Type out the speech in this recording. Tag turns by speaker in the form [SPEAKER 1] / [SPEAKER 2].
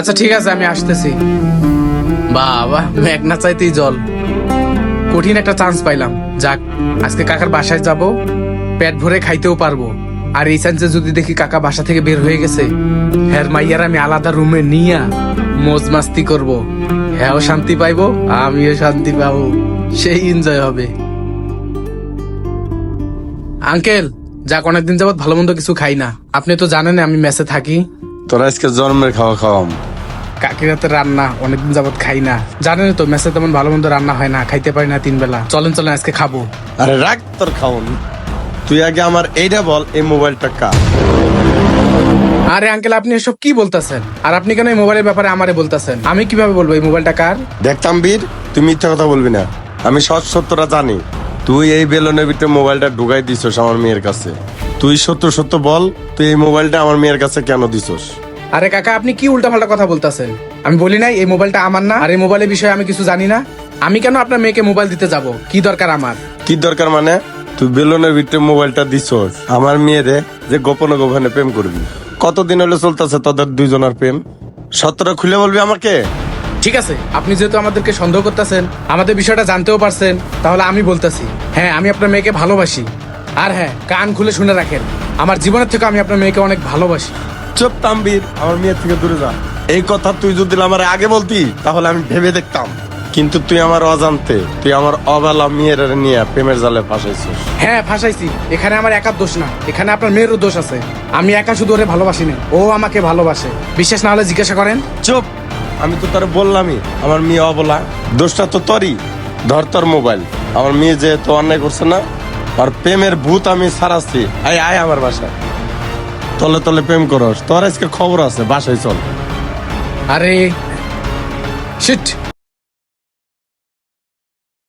[SPEAKER 1] আচ্ছা ঠিক আছে, আমি আসতেছি। বাবা, মেঘ না চাইতেই জল। কঠিন একটা চান্স পাইলাম। যাক, আজকে কাকার বাসায় যাব, পেট ভরে খাইতেও পারবো। আর এই চান্সে যদি দেখি কাকা বাসা থেকে বের হয়ে গেছে, হ্যাঁ মাইয়ার আমি আলাদা রুমে নিয়া মজ মাস্তি করবো। হ্যাঁও শান্তি পাইবো, আমিও শান্তি পাবো, সেই এনজয় হবে। আঙ্কেল, যাক অনেকদিন যাবত ভালো মন্দ কিছু খাই না। আপনি তো জানেন আমি মেসে থাকি।
[SPEAKER 2] তোরা আজকে জন্মের খাওয়া খাওয়াম।
[SPEAKER 1] কাকিরাতে রান্না অনেকদিন যাবত খাই না। জানেন তো মেসে তেমন ভালো মন্দ রান্না হয় না, খাইতে পারি না 3 বেলা। চলেন চলেন আজকে খাবো।
[SPEAKER 2] আরে রাখ তোর খাওন, তুই আগে আমার এইটা বল, এই মোবাইলটা কার?
[SPEAKER 1] আরে আঙ্কেল, আপনি এসব কি বলতেছেন? আর আপনি কেন এই মোবাইলের ব্যাপারে আমারে বলতেছেন? আমি কিভাবে বলবো এই মোবাইলটা কার?
[SPEAKER 2] দেখতাম বীর, তুই মিথ্যা কথা বলবি না। আমি সৎ সত্যটা জানি। তুই এই বেলুনের ভিতরে মোবাইলটা ঢুকাই দিছস আমার মেয়ের কাছে। তুই সত্য সত্য বল, তুই এই মোবাইলটা আমার মেয়ের কাছে কেন দিছস?
[SPEAKER 1] আরে কাকা, আপনি কি উল্টাপাল্টা কথা বলতেছেন? আমি বলি নাই এই মোবাইলটা আমার না, আর এই মোবাইলের বিষয়ে আমি কিছু জানি না। আমি কেন আপনার মেয়েকে মোবাইল দিতে যাব? কি দরকার আমার?
[SPEAKER 2] কি দরকার মানে? তুই বেলুনের ভিতরে মোবাইলটা দিছস আমার মেয়েরে যে গোপনে গোপনে প্রেম করবি। কতদিন হলে চলতেছে তোদের দুইজনের প্রেম? সত্যটা খুলে বলবি আমাকে।
[SPEAKER 1] ঠিক আছে, আপনি যেহেতু আমাদেরকে সন্দেহ করতেছেন, আমাদের বিষয়টা জানতেও পারছেন, তাহলে আমি বলতেছি, হ্যাঁ আমি আপনার মেয়েকে ভালোবাসি। আর হ্যাঁ, কান খুলে শুনে রাখেন, আমার জীবনের থেকে আমি আপনার মেয়েকে অনেক ভালোবাসি।
[SPEAKER 2] চুপ তাম্বির, আমার মেয়ের থেকে দূরে যা। এই কথা তুই যদি আমার আগে বলতি তাহলে আমি ভেবে দেখতাম, কিন্তু তুই আমার অজান্তে, তুই আমার অবেলা মেয়ের নিয়ে প্রেমের জালে ফাঁসাইছিস।
[SPEAKER 1] হ্যাঁ ফাঁসাইছি, এখানে আমার একার দোষ না, এখানে আপনার মেয়েরও দোষ আছে। আমি একা শুধু ওরে ভালোবাসি না, ও আমাকে ভালোবাসে। বিশ্বাস না হলে জিজ্ঞাসা করেন।
[SPEAKER 2] চুপ, আমি তো তোর বললামই আমার মেয়ে অবলা। দোষটা তো তোরই। ধর তোর মোবাইল। আমার মেয়ে যেহেতু অন্যায় করছে না, আর প্রেমের ভূত আমি সারাচ্ছি। আয় আয় আমার বাসায়, তলে তলে প্রেম করস। তোর আজকে খবর আছে, বাসায় চল।
[SPEAKER 1] আরে শিট।